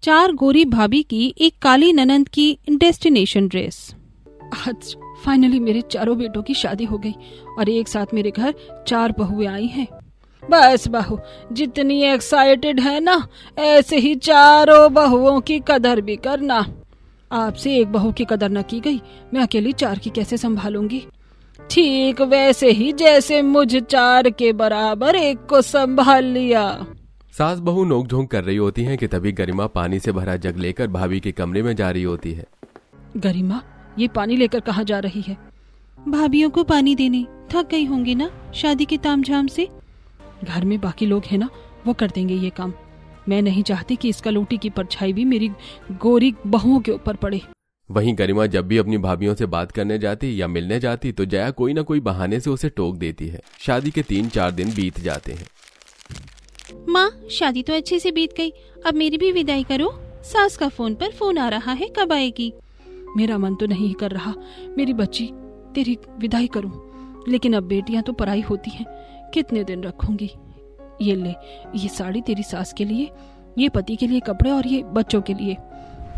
4 गोरी भाभी की एक काली ननंद की डेस्टिनेशन ड्रेस। आज फाइनली मेरे चारों बेटों की शादी हो गई और एक साथ मेरे घर 4 बहुएं आई हैं। बस बहू जितनी एक्साइटेड है ना, ऐसे ही चारों बहुओं की कदर भी करना। आपसे एक बहू की कदर न की गई, मैं अकेली 4 की कैसे संभालूंगी। ठीक वैसे ही जैसे मुझ 4 के बराबर एक को संभाल लिया। सास बहू नोकझोंक कर रही होती हैं कि तभी गरिमा पानी से भरा जग लेकर भाभी के कमरे में जा रही होती है। गरिमा, ये पानी लेकर कहाँ जा रही है? भाभियों को पानी देने। थक गई होंगी ना शादी के तामझाम से। घर में बाकी लोग हैं ना, वो कर देंगे ये काम। मैं नहीं चाहती कि इसका लोटी की परछाई भी मेरी गोरी बहुओं के ऊपर पड़े। वहीं गरिमा जब भी अपनी भाभियों से बात करने जाती या मिलने जाती तो जया कोई ना कोई बहाने से उसे टोक देती है। शादी के 3-4 दिन बीत जाते हैं। माँ, शादी तो अच्छे से बीत गई, अब मेरी भी विदाई करो। सास का फोन पर फोन आ रहा है, कब आएगी? मेरा मन तो नहीं कर रहा मेरी बच्ची तेरी विदाई करूं, लेकिन अब बेटियां तो पराई होती हैं, कितने दिन रखूंगी। ये ले, ये साड़ी तेरी सास के लिए, ये पति के लिए कपड़े और ये बच्चों के लिए।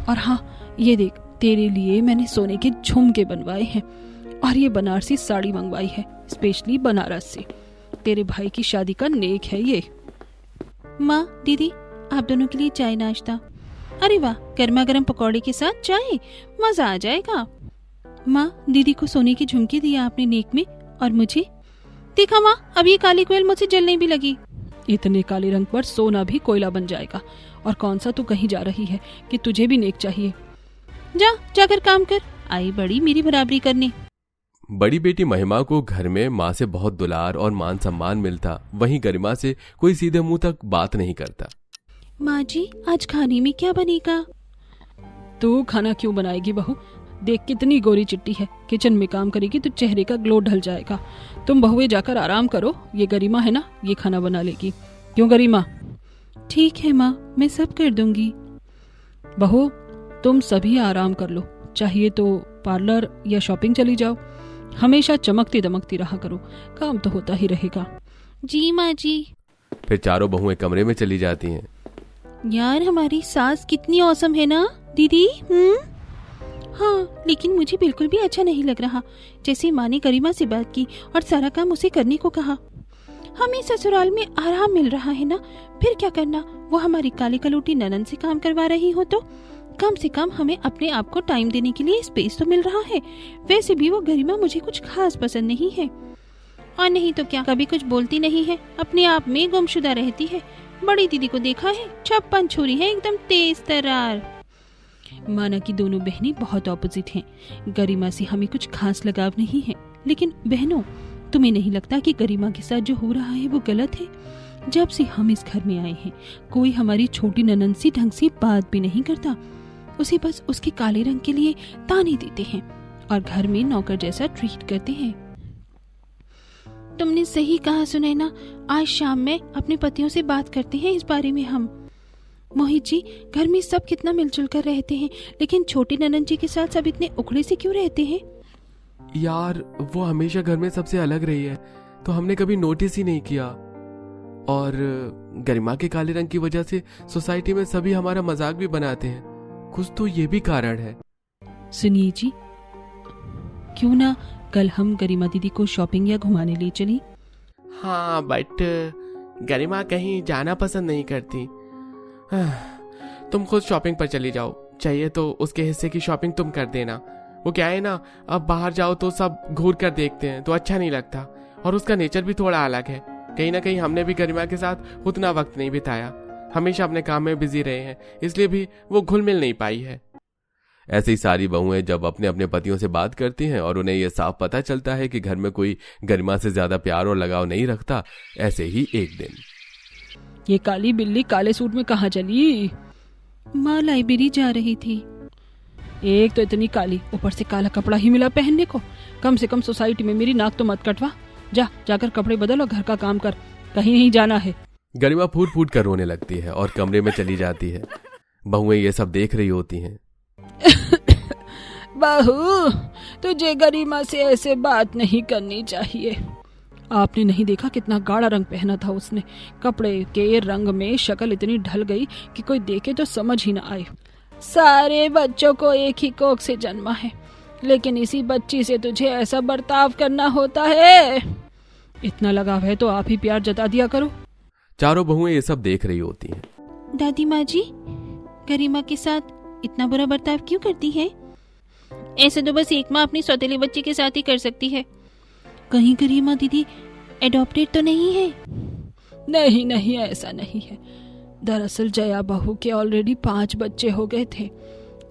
और हाँ, ये देख, तेरे लिए मैंने सोने के झुमके बनवाए हैं और ये बनारसी साड़ी मंगवाई है स्पेशली बनारस से। तेरे भाई की शादी का नेक है ये। माँ, दीदी, आप दोनों के लिए चाय नाश्ता। अरे वाह, गर्मा गर्म पकौड़े के साथ चाय, मजा आ जाएगा। माँ, दीदी को सोने की झुमकी दिया आपने नेक में, और मुझे देखा माँ, अब ये काली कोयल मुझसे जलने भी लगी। इतने काले रंग पर सोना भी कोयला बन जाएगा। और कौन सा तू कहीं जा रही है कि तुझे भी नेक चाहिए? जाकर काम कर, आई बड़ी मेरी बराबरी करने। बड़ी बेटी महिमा को घर में माँ से बहुत दुलार और मान सम्मान मिलता, वहीं गरिमा से कोई सीधे मुंह तक बात नहीं करता। माँ जी, आज खाने में क्या बनेगा? तू खाना क्यों बनाएगी बहू? देख कितनी गोरी चिट्टी है, किचन में काम करेगी तो चेहरे का ग्लो ढल जाएगा। तुम बहुए जाकर आराम करो, ये गरिमा है ना, ये खाना बना लेगी। क्यों गरिमा? ठीक है माँ, मैं सब कर दूंगी। बहू, तुम सभी आराम कर लो, चाहिए तो पार्लर या शॉपिंग चली जाओ। हमेशा चमकती दमकती रहा करो, काम तो होता ही रहेगा। जी माँ जी। फिर चारों बहुएं कमरे में चली जाती हैं। यार, हमारी सास कितनी औसम है ना दीदी। हाँ, लेकिन मुझे बिल्कुल भी अच्छा नहीं लग रहा जैसे माँ ने गरिमा से बात की और सारा काम उसे करने को कहा। हमें ससुराल में आराम मिल रहा है ना, फिर क्या करना? वो हमारी काली कलूटी ननंद से काम करवा रही हो तो कम से कम हमें अपने आप को टाइम देने के लिए स्पेस तो मिल रहा है। वैसे भी वो गरिमा मुझे कुछ खास पसंद नहीं है, और नहीं तो क्या, कभी कुछ बोलती नहीं है, अपने आप में गुमशुदा रहती है। बड़ी दीदी को देखा है, 56 छुरी है, एकदम तेज तर्रार। माना कि दोनों बहनें बहुत ऑपोजिट हैं। गरिमा से हमें कुछ खास लगाव नहीं है, लेकिन बहनों, तुम्हें नहीं लगता कि गरिमा के साथ जो हो रहा है वो गलत है? जब से हम इस घर में आए हैं, कोई हमारी छोटी ननंद सी ढंग से बात भी नहीं करता। उसे बस उसके काले रंग के लिए ताने देते हैं और घर में नौकर जैसा ट्रीट करते हैं। तुमने सही कहा सुनैना, आज शाम में अपने पतियों से बात करते हैं इस बारे में हम। मोहित जी, घर में सब कितना मिलजुल कर रहते हैं, लेकिन छोटी ननंद जी के साथ सब इतने उखड़े से क्यों रहते हैं? यार, वो हमेशा घर में सबसे अलग रही है, तो हमने कभी नोटिस ही नहीं किया। और गरिमा के काले रंग की वजह से सोसाइटी में सभी हमारा मजाक भी बनाते हैं। कुछ तो ये भी कारण है। सुनिए जी, क्यों ना कल हम गरिमा दीदी को शॉपिंग या घुमाने ले चली? हाँ, बट गरिमा कहीं जाना पसंद नहीं करती। तुम खुद शॉपिंग पर चली जाओ, चाहिए तो उसके हिस्से की शॉपिंग तुम कर देना। वो क्या है ना, अब बाहर जाओ तो सब घूर कर देखते हैं तो अच्छा नहीं लगता, और उसका नेचर भी थोड़ा अलग है। कहीं ना कहीं हमने भी गरिमा के साथ उतना वक्त नहीं बिताया, हमेशा अपने काम में बिजी रहे हैं, इसलिए भी वो घुल मिल नहीं पाई है। ऐसे ही सारी बहुएं जब अपने अपने पतियों से बात करती हैं और उन्हें यह साफ पता चलता है कि घर में कोई गरिमा से ज्यादा प्यार और लगाव नहीं रखता। ऐसे ही एक दिन, ये काली बिल्ली काले सूट में कहाँ चली? माँ लाइब्रेरी जा रही थी। एक तो इतनी काली, ऊपर से काला कपड़ा ही मिला पहनने को। कम से कम सोसाइटी में मेरी नाक तो मत कटवा। जाकर कपड़े बदल और घर का काम कर, कहीं नहीं जाना है। गरिमा फूट फूट कर रोने लगती है और कमरे में चली जाती है। बहुएं ये सब देख रही होती हैं। बहू, तुझे गरिमा से ऐसे बात नहीं करनी चाहिए। आपने नहीं देखा कितना गाढ़ा रंग पहना था उसने? कपड़े के रंग में शक्ल इतनी ढल गई कि कोई देखे तो समझ ही ना आए। सारे बच्चों को एक ही कोख से जन्मा है, लेकिन इसी बच्ची से तुझे ऐसा बर्ताव करना होता है। इतना लगाव है तो आप ही प्यार जता दिया करो। चारों बहुएं ये सब देख रही होती हैं। दादी माँ जी गरिमा के साथ इतना बुरा बर्ताव क्यों करती है? ऐसे तो बस एक माँ अपनी सौतेली बच्ची के साथ ही कर सकती है। कहीं गरिमा दीदी एडॉप्टेड तो नहीं है? नहीं नहीं, ऐसा नहीं है। दरअसल जया बहू के ऑलरेडी 5 बच्चे हो गए थे,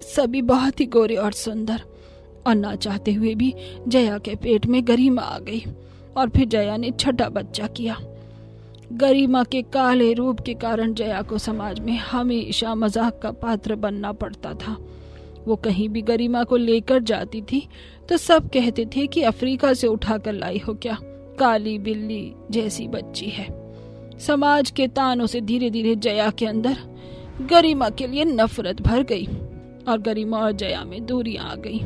सभी बहुत ही गोरे और सुंदर, और ना चाहते हुए भी जया के पेट में गरिमा आ गई और फिर जया ने छठा बच्चा किया। गरिमा के काले रूप के कारण जया को समाज में हमेशा मजाक का पात्र बनना पड़ता था। वो कहीं भी गरिमा को लेकर जाती थी तो सब कहते थे कि अफ्रीका से उठाकर लाई हो क्या, काली बिल्ली जैसी बच्ची है। समाज के तानों से धीरे धीरे जया के अंदर गरिमा के लिए नफरत भर गई और गरिमा और जया में दूरियां आ गई।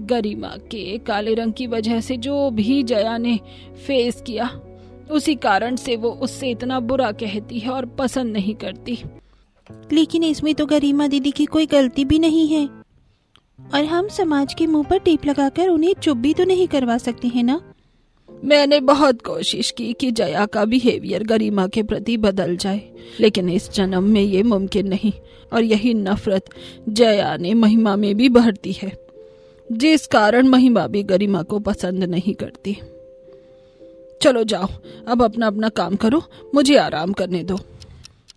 गरिमा के काले रंग की वजह से जो भी जया ने फेस किया, उसी कारण से वो उससे इतना बुरा कहती है और पसंद नहीं करती। लेकिन इसमें तो गरिमा दीदी की कोई गलती भी नहीं है, और हम समाज के मुंह पर टेप लगाकर उन्हें चुप भी तो नहीं करवा सकते हैं ना। मैंने बहुत कोशिश की कि जया का बिहेवियर गरिमा के प्रति बदल जाए, लेकिन इस जन्म में ये मुमकिन नहीं, और यही नफरत जया ने महिमा में भी भरती है, जिस कारण महिमा भी गरिमा को पसंद नहीं करती। चलो जाओ, अब अपना अपना काम करो, मुझे आराम करने दो।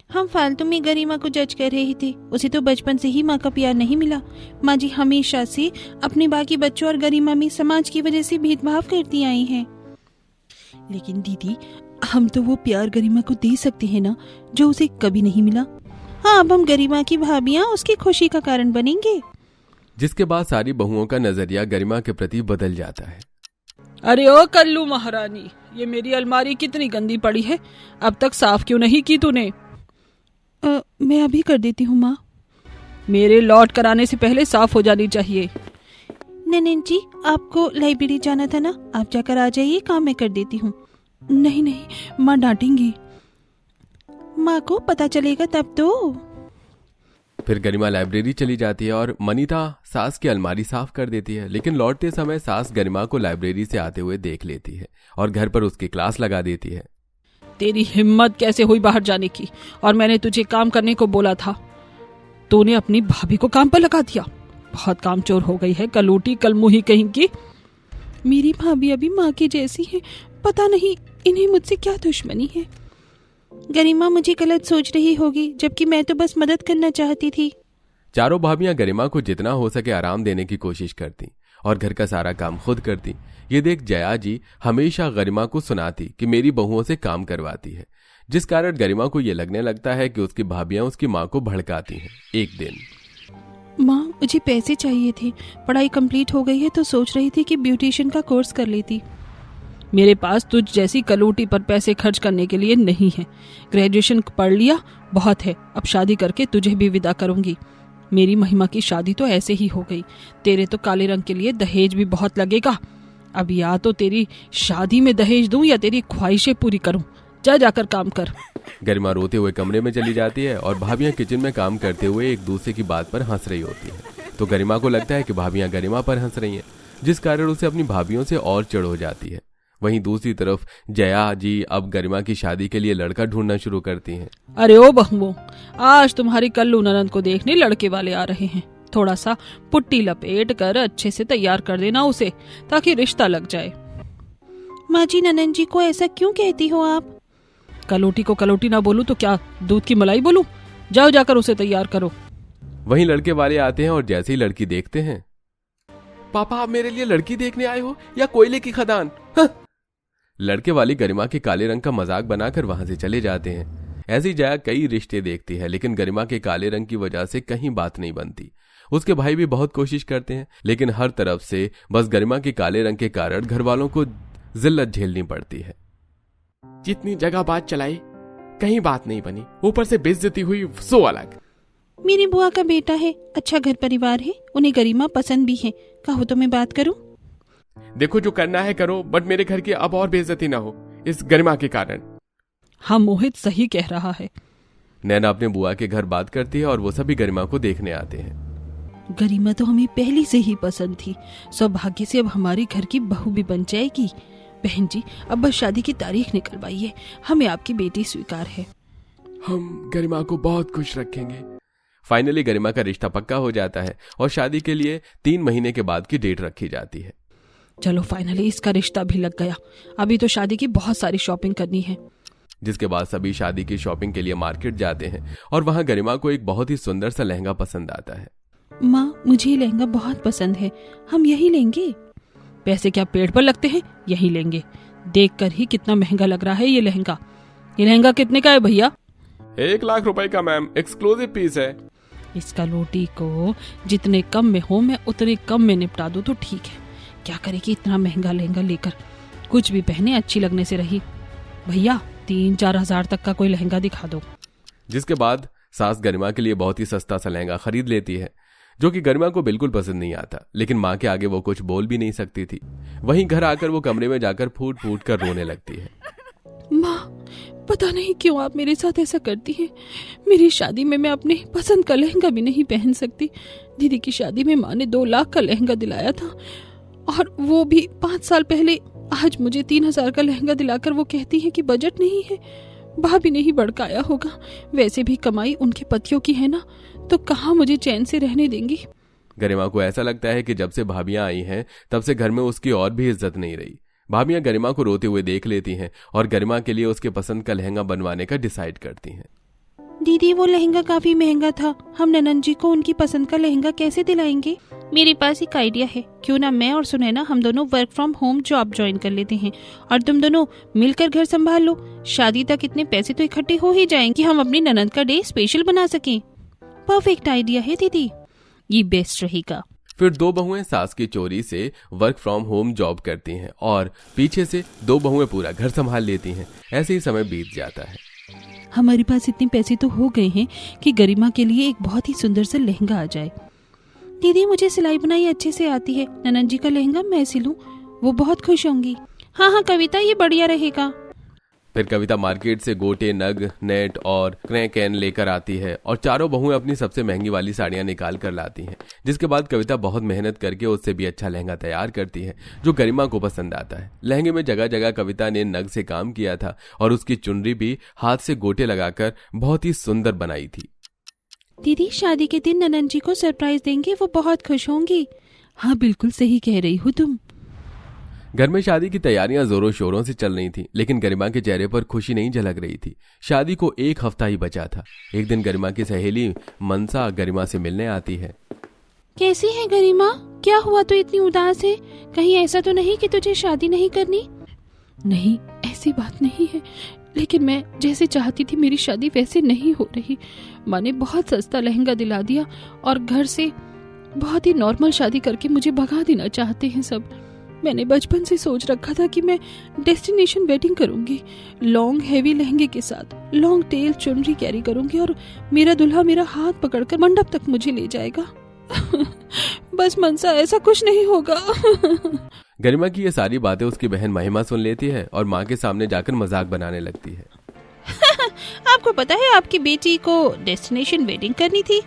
हम फालतू में गरिमा को जज कर रहे थे, उसे तो बचपन से ही माँ का प्यार नहीं मिला। माँ जी हमेशा से अपने बाकी बच्चों और गरिमा में समाज की वजह से भेदभाव करती आई हैं। लेकिन दीदी, हम तो वो प्यार गरिमा को दे सकते हैं ना, जो उसे कभी नहीं मिला। हाँ, अब हम गरिमा की भाभियाँ उसकी खुशी का कारण बनेंगे। जिसके बाद सारी बहुओं का नजरिया गरिमा के प्रति बदल जाता है। अरे ओ कल्लू महारानी, ये मेरी अलमारी कितनी गंदी पड़ी है, अब तक साफ क्यों नहीं की तूने? मैं अभी कर देती हूँ माँ। मेरे लौट कर आने से पहले साफ हो जानी चाहिए। नैनन जी, आपको लाइब्रेरी जाना था ना, आप जाकर आ जाइए, काम मैं कर देती हूँ। नहीं नहीं, माँ डांटेंगी। माँ को पता चलेगा तब तो। फिर गरिमा लाइब्रेरी चली जाती है और मनीता सास की अलमारी साफ कर देती है, लेकिन लौटते समय सास गरिमा को लाइब्रेरी से आते हुए देख लेती है और घर पर उसकी क्लास लगा देती है। तेरी हिम्मत कैसे हुई बाहर जाने की, और मैंने तुझे काम करने को बोला था, तूने अपनी भाभी को काम पर लगा दिया। बहुत कामचोर हो गई है, कलूटी कलमुही कहीं की। मेरी भाभी अभी माँ की जैसी है, पता नहीं इन्हें मुझसे क्या दुश्मनी है। गरिमा मुझे गलत सोच रही होगी, जबकि मैं तो बस मदद करना चाहती थी। चारों भाभियां गरिमा को जितना हो सके आराम देने की कोशिश करती और घर का सारा काम खुद करती। ये देख जया जी हमेशा गरिमा को सुनाती कि मेरी बहुओं से काम करवाती है, जिस कारण गरिमा को ये लगने लगता है कि उसकी भाभियां उसकी माँ को भड़काती हैं। एक दिन, माँ मुझे पैसे चाहिए थे, पढ़ाई कंप्लीट हो गई है तो सोच रही थी कि ब्यूटिशियन का कोर्स कर लेती। मेरे पास तुझ जैसी कलूटी पर पैसे खर्च करने के लिए नहीं है। ग्रेजुएशन पढ़ लिया, बहुत है, अब शादी करके तुझे भी विदा करूंगी। मेरी महिमा की शादी तो ऐसे ही हो गई, तेरे तो काले रंग के लिए दहेज भी बहुत लगेगा। अब या तो तेरी शादी में दहेज दूं या तेरी ख्वाहिशें पूरी करूं। जा जाकर काम कर। गरिमा रोते हुए कमरे में चली जाती है और भाभियां किचन में काम करते हुए एक दूसरे की बात पर हंस रही होती है। तो गरिमा को लगता है कि भाभियां गरिमा पर हंस रही हैं, जिस कारण उसे अपनी भाभियों से और चिढ़ हो जाती है। वहीं दूसरी तरफ जया जी अब गरिमा की शादी के लिए लड़का ढूंढना शुरू करती हैं। अरे ओ बहुओं, आज तुम्हारी कल्लू ननद को देखने लड़के वाले आ रहे हैं। थोड़ा सा पुट्टी लपेट कर अच्छे से तैयार कर देना उसे, ताकि रिश्ता लग जाए। माँ जी, ननद जी को ऐसा क्यों कहती हो आप? कलोटी को कलोटी ना बोलूं तो क्या दूध की मलाई बोलूं? जाओ जाकर उसे तैयार करो। वहीं लड़के वाले आते हैं और जैसे ही लड़की देखते हैं, पापा आप मेरे लिए लड़की देखने आए हो या कोयले की खदान? लड़के वाली गरिमा के काले रंग का मजाक बनाकर वहां से चले जाते हैं। ऐसी जया कई रिश्ते देखती है, लेकिन गरिमा के काले रंग की वजह से कहीं बात नहीं बनती। उसके भाई भी बहुत कोशिश करते हैं, लेकिन हर तरफ से बस गरिमा के काले रंग के कारण घर वालों को जिल्लत झेलनी पड़ती है। जितनी जगह बात चलाई, कहीं बात नहीं बनी, ऊपर से बेइज्जती हुई सो अलग। मेरी बुआ का बेटा है, अच्छा घर परिवार है, उन्हें गरिमा पसंद भी है, कहो तो मैं बात करूं? देखो जो करना है करो, बट मेरे घर की अब और बेइज्जती ना हो इस गरिमा के कारण। हाँ, मोहित सही कह रहा है। नैना अपने बुआ के घर बात करती है और वो सभी गरिमा को देखने आते हैं। गरिमा तो हमें पहले से ही पसंद थी, सौभाग्य से अब हमारी घर की बहू भी बन जाएगी। बहन जी, अब बस शादी की तारीख निकलवाइए, हमें आपकी बेटी स्वीकार है। हम गरिमा को बहुत खुश रखेंगे। फाइनली गरिमा का रिश्ता पक्का हो जाता है और शादी के लिए 3 महीने के बाद की डेट रखी जाती है। चलो फाइनली इसका रिश्ता भी लग गया। अभी तो शादी की बहुत सारी शॉपिंग करनी है। जिसके बाद सभी शादी की शॉपिंग के लिए मार्केट जाते हैं और वहां गरिमा को एक बहुत ही सुंदर सा लहंगा पसंद आता है। माँ, मुझे ये लहंगा बहुत पसंद है, हम यही लेंगे। पैसे क्या पेड़ पर लगते हैं, यही लेंगे। देखकर ही कितना महंगा लग रहा है ये लहंगा। ये लहंगा कितने का है भैया? 1 लाख रुपए का मैम, एक्सक्लूसिव पीस है। इसका लोटी को जितने कम में हो मैं उतने कम में निपटा दूं तो ठीक है। क्या करेगी इतना महंगा लहंगा लेकर, कुछ भी पहने अच्छी लगने से रही। भैया 3-4 हजार तक का कोई लहंगा दिखा दो। जिसके बाद सास गरिमा के लिए बहुत ही सस्ता सा लहंगा खरीद लेती है, जो कि गरिमा को बिल्कुल पसंद नहीं आता, लेकिन माँ के आगे वो कुछ बोल भी नहीं सकती थी। वहीं घर आकर वो कमरे में जाकर फूट फूट कर रोने लगती है। माँ, पता नहीं क्यों आप मेरे साथ ऐसा करती हैं। मेरी शादी में मैं अपने पसंद का लहंगा भी नहीं पहन सकती। दीदी की शादी में माँ ने 2 लाख का लहंगा दिलाया था, और वो भी 5 साल पहले। आज मुझे 3,000 का लहंगा दिलाकर वो कहती है कि बजट नहीं है। भाभी ने ही भड़काया होगा। वैसे भी कमाई उनके पतियों की है ना, तो कहाँ मुझे चैन से रहने देंगी। गरिमा को ऐसा लगता है कि जब से भाभियां आई हैं तब से घर में उसकी और भी इज्जत नहीं रही। भाभियां गरिमा को रोते हुए देख लेती हैं और गरिमा के लिए उसके पसंद का लहंगा बनवाने का डिसाइड करती हैं। दीदी, वो लहंगा काफी महंगा था, हम ननन जी को उनकी पसंद का लहंगा कैसे दिलाएंगे? मेरे पास एक आइडिया है, क्यों ना मैं और सुनैना हम दोनों work from home job join कर लेते हैं और तुम दोनों मिलकर घर संभाल लो। शादी तक इतने पैसे तो इकट्ठे हो ही जाएंगे कि हम अपनी ननद का डे स्पेशल बना सकें। परफेक्ट आइडिया है दीदी, ये बेस्ट रहेगा। फिर 2 बहुएं सास की चोरी से वर्क फ्रॉम होम जॉब करती हैं और पीछे से 2 बहुएं पूरा घर संभाल लेती हैं। ऐसे ही समय बीत जाता है। हमारे पास इतने पैसे तो हो गए हैं कि गरिमा के लिए एक बहुत ही सुंदर सा लहंगा आ जाए। दीदी, मुझे सिलाई बुनाई अच्छे से आती है, ननन जी का लहंगा मैं सिलूं, वो बहुत खुश होंगी। हाँ कविता, ये बढ़िया रहेगा। फिर कविता मार्केट से गोटे, नग, नेट और क्रैकैन लेकर आती है और चारों बहुएं अपनी सबसे महंगी वाली साड़ियां निकाल कर लाती हैं। जिसके बाद कविता बहुत मेहनत करके उससे भी अच्छा लहंगा तैयार करती है जो गरिमा को पसंद आता है। लहंगे में जगह जगह कविता ने नग से काम किया था और उसकी चुनरी भी हाथ से गोटे लगाकर बहुत ही सुंदर बनाई थी। दीदी, शादी के दिन ननन जी को सरप्राइज देंगे, वो बहुत खुश होंगी। हाँ, बिल्कुल सही कह रही हो तुम। घर में शादी की तैयारियां जोरों शोरों से चल रही थी, लेकिन गरिमा के चेहरे पर खुशी नहीं झलक रही थी। शादी को 1 हफ्ता ही बचा था। एक दिन गरिमा की सहेली मनसा गरिमा से मिलने आती है। कैसी है गरिमा? क्या हुआ तो इतनी उदास है? कहीं ऐसा तो नहीं कि तुझे शादी नहीं करनी? नहीं, ऐसी बात नहीं है, लेकिन मैं जैसे चाहती थी मेरी शादी वैसे नहीं हो रही। माँ ने बहुत सस्ता लहंगा दिला दिया और घर से बहुत ही नॉर्मल शादी करके मुझे भगा देना चाहते हैं सब। मैंने बचपन से सोच रखा था कि मैं डेस्टिनेशन वेडिंग करूंगी, लॉन्ग हैवी लहंगे के साथ लॉन्ग टेल चुनरी कैरी करूंगी और मेरा दूल्हा मेरा हाथ पकड़कर मंडप तक मुझे ले जाएगा। बस मनसा, ऐसा कुछ नहीं होगा। गरिमा की ये सारी बातें उसकी बहन महिमा सुन लेती है और माँ के सामने जाकर मजाक बनाने लगती है। आपको पता है आपकी बेटी को डेस्टिनेशन वेडिंग करनी थी?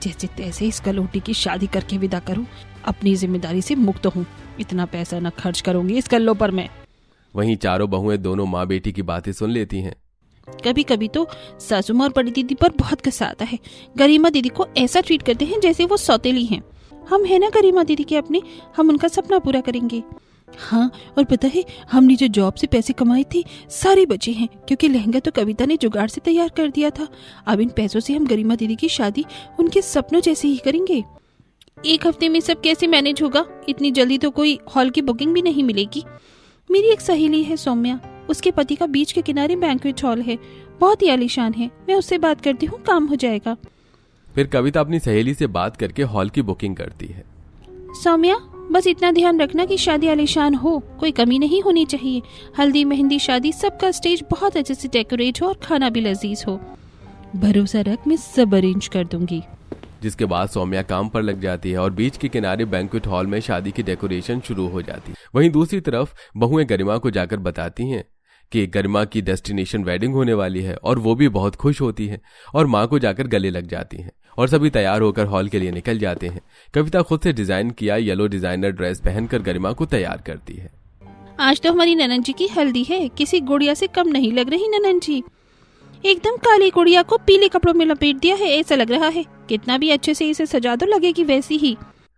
जैसे तैसे इस कलोटी की शादी करके विदा करूं, अपनी जिम्मेदारी से मुक्त हूँ। इतना पैसा न खर्च करूंगी इस कल्लो पर मैं। वहीं चारों बहुएं दोनों माँ बेटी की बातें सुन लेती हैं। कभी कभी तो सासू माँ और बड़ी दीदी पर बहुत गुस्सा आता है। गरिमा दीदी को ऐसा ट्रीट करते हैं जैसे वो सौतेली हैं। हम है ना गरिमा दीदी के अपने, हम उनका सपना पूरा करेंगे। हाँ, और पता है हमने जो जॉब से पैसे कमाए थे सारे बचे हैं, क्योंकि लहंगा तो कविता ने जुगाड़ से तैयार कर दिया था। अब इन पैसों से हम गरिमा दीदी की शादी उनके सपनों जैसे ही करेंगे। 1 हफ्ते में सब कैसे मैनेज होगा? इतनी जल्दी तो कोई हॉल की बुकिंग भी नहीं मिलेगी। मेरी एक सहेली है सौम्या, उसके पति का बीच के किनारे बैंक्वेट हॉल है, बहुत ही आलीशान है। मैं उससे बात करती हूँ, काम हो जाएगा। फिर कविता अपनी सहेली से बात करके हॉल की बुकिंग करती है। सौम्या, बस इतना ध्यान रखना कि शादी आलीशान हो, कोई कमी नहीं होनी चाहिए। हल्दी मेहंदी शादी सबका स्टेज बहुत अच्छे से डेकोरेट हो और खाना भी लजीज हो। भरोसा रख, मैं सब अरेंज कर दूंगी। जिसके बाद सौम्या काम पर लग जाती है और बीच के किनारे बैंक्वेट हॉल में शादी की डेकोरेशन शुरू हो जाती है। वहीं दूसरी तरफ बहुएं गरिमा को जाकर बताती हैं कि गरिमा की डेस्टिनेशन वेडिंग होने वाली है और वो भी बहुत खुश होती है और माँ को जाकर गले लग जाती हैं और सभी तैयार होकर हॉल के लिए निकल जाते हैं। कविता खुद से डिजाइन किया येलो डिजाइनर ड्रेस पहनकर गरिमा को तैयार करती है। आज तो हमारी ननन जी की हल्दी है, किसी गुड़िया से कम नहीं लग रही ननन जी। एकदम काली गुड़िया को पीले कपड़ों में लपेट दिया है, ऐसा लग रहा है। कितना भी अच्छे से इसे सजा दो लगेगी वैसी ही।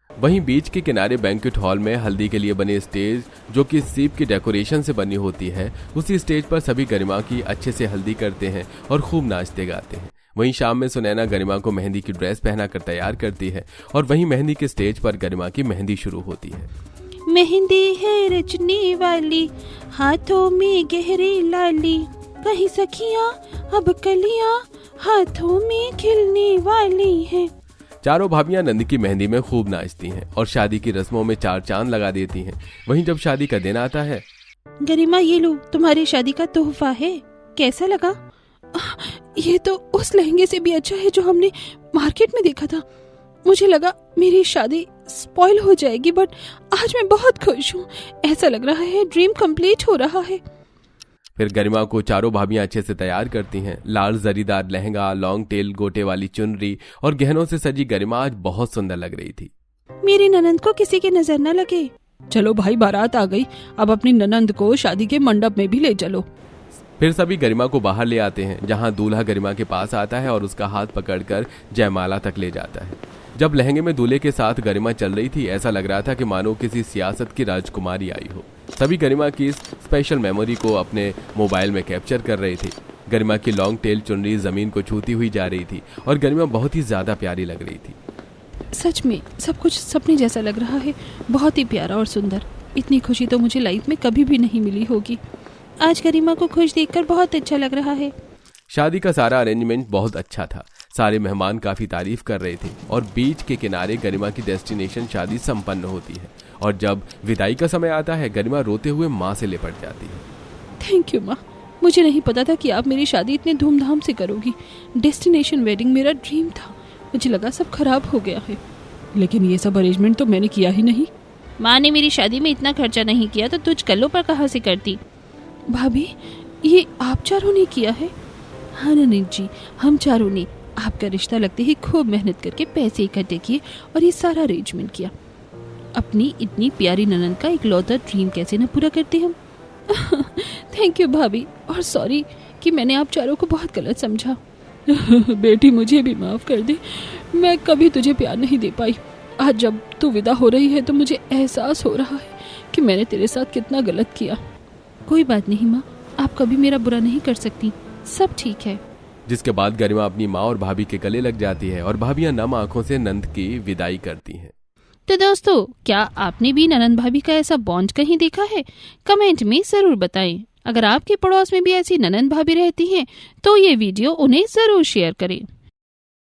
वहीं बीच के किनारे बैंक्वेट हॉल में हल्दी के लिए बने स्टेज जो कि सीप की डेकोरेशन से बनी होती है, उसी स्टेज पर सभी गरिमा की अच्छे से हल्दी करते हैं और खूब नाचते गाते हैं। वहीं शाम में सुनैना गरिमा को मेहंदी की ड्रेस पहनाकर तैयार करती है और वहीं मेहंदी के स्टेज पर गरिमा की मेहंदी शुरू होती है। मेहंदी है रचने वाली, हाथों में गहरी लाली, कहीं सखियां अब कलियां हाथों में खिलने वाली हैं। चारों भाभियां नंद की मेहंदी में खूब नाचती हैं और शादी की रस्मों में 4 चांद लगा देती हैं। वहीं जब शादी का दिन आता है, गरिमा ये लो तुम्हारी शादी का तोहफा है, कैसा लगा? ये तो उस लहंगे से भी अच्छा है जो हमने मार्केट में देखा था। मुझे लगा मेरी शादी स्पॉइल हो जाएगी, बट आज मैं बहुत खुश हूँ। ऐसा लग रहा है ड्रीम कंप्लीट हो रहा है। फिर गरिमा को चारों भाभियां अच्छे से तैयार करती हैं। लाल जरीदार लहंगा, लॉन्ग टेल गोटे वाली चुनरी और गहनों से सजी गरिमा आज बहुत सुंदर लग रही थी। मेरी ननंद को किसी की नजर न लगे। चलो भाई, बारात आ गई, अब अपनी ननंद को शादी के मंडप में भी ले चलो। फिर सभी गरिमा को बाहर ले आते हैं, जहां दूल्हा गरिमा के पास आता है और उसका हाथ पकड़कर जयमाला तक ले जाता है। जब लहंगे में दूल्हे के साथ गरिमा चल रही थी, ऐसा लग रहा था कि मानो किसी सियासत की राजकुमारी आई हो। सभी गरिमा की इस स्पेशल मेमोरी को अपने मोबाइल में कैप्चर कर रहे थे। गरिमा की लॉन्ग टेल चुनरी जमीन को छूती हुई जा रही थी और गरिमा बहुत ही ज्यादा प्यारी लग रही थी। सच में सब कुछ सपने जैसा लग रहा है, बहुत ही प्यारा और सुंदर। इतनी खुशी तो मुझे लाइफ में कभी भी नहीं मिली होगी। आज गरिमा को खुश देखकर बहुत अच्छा लग रहा है। शादी का सारा अरेंजमेंट बहुत अच्छा था। सारे मेहमान काफी तारीफ कर रहे थे और बीच के किनारे गरिमा की डेस्टिनेशन शादी संपन्न होती है और जब विदाई का समय आता है, गरिमा रोते हुए माँ से लिपट जाती है। थैंक यू माँ, मुझे नहीं पता था कि आप मेरी शादी इतने धूमधाम से करोगी। डेस्टिनेशन वेडिंग मेरा ड्रीम था, मुझे लगा सब खराब हो गया है, लेकिन ये सब अरेंजमेंट तो मैंने किया ही नहीं। माँ ने मेरी शादी में इतना खर्चा नहीं किया तो तुझ कल्लों पर कहाँ से करती। भाभी, ये आप चारों ने किया है? हाँ ननद जी, हम चारों ने। आपका रिश्ता लगते ही खूब मेहनत करके पैसे इकट्ठे किए और ये सारा अरेंजमेंट किया। अपनी इतनी प्यारी ननद का इकलौता ड्रीम कैसे न पूरा करते हम। थैंक यू भाभी, और सॉरी कि मैंने आप चारों को बहुत गलत समझा। बेटी मुझे भी माफ़ कर दे, मैं कभी तुझे प्यार नहीं दे पाई। आज जब तू विदा हो रही है तो मुझे एहसास हो रहा है कि मैंने तेरे साथ कितना गलत किया। कोई बात नहीं माँ, आप कभी मेरा बुरा नहीं कर सकती, सब ठीक है। जिसके बाद गरिमा अपनी माँ और भाभी के गले लग जाती है और भाभियां नम आंखों से नंद की विदाई करती हैं। तो दोस्तों, क्या आपने भी ननंद भाभी का ऐसा बॉन्ड कहीं देखा है? कमेंट में जरूर बताएं। अगर आपके पड़ोस में भी ऐसी ननंद भाभी रहती हैं तो ये वीडियो उन्हें जरूर शेयर करें।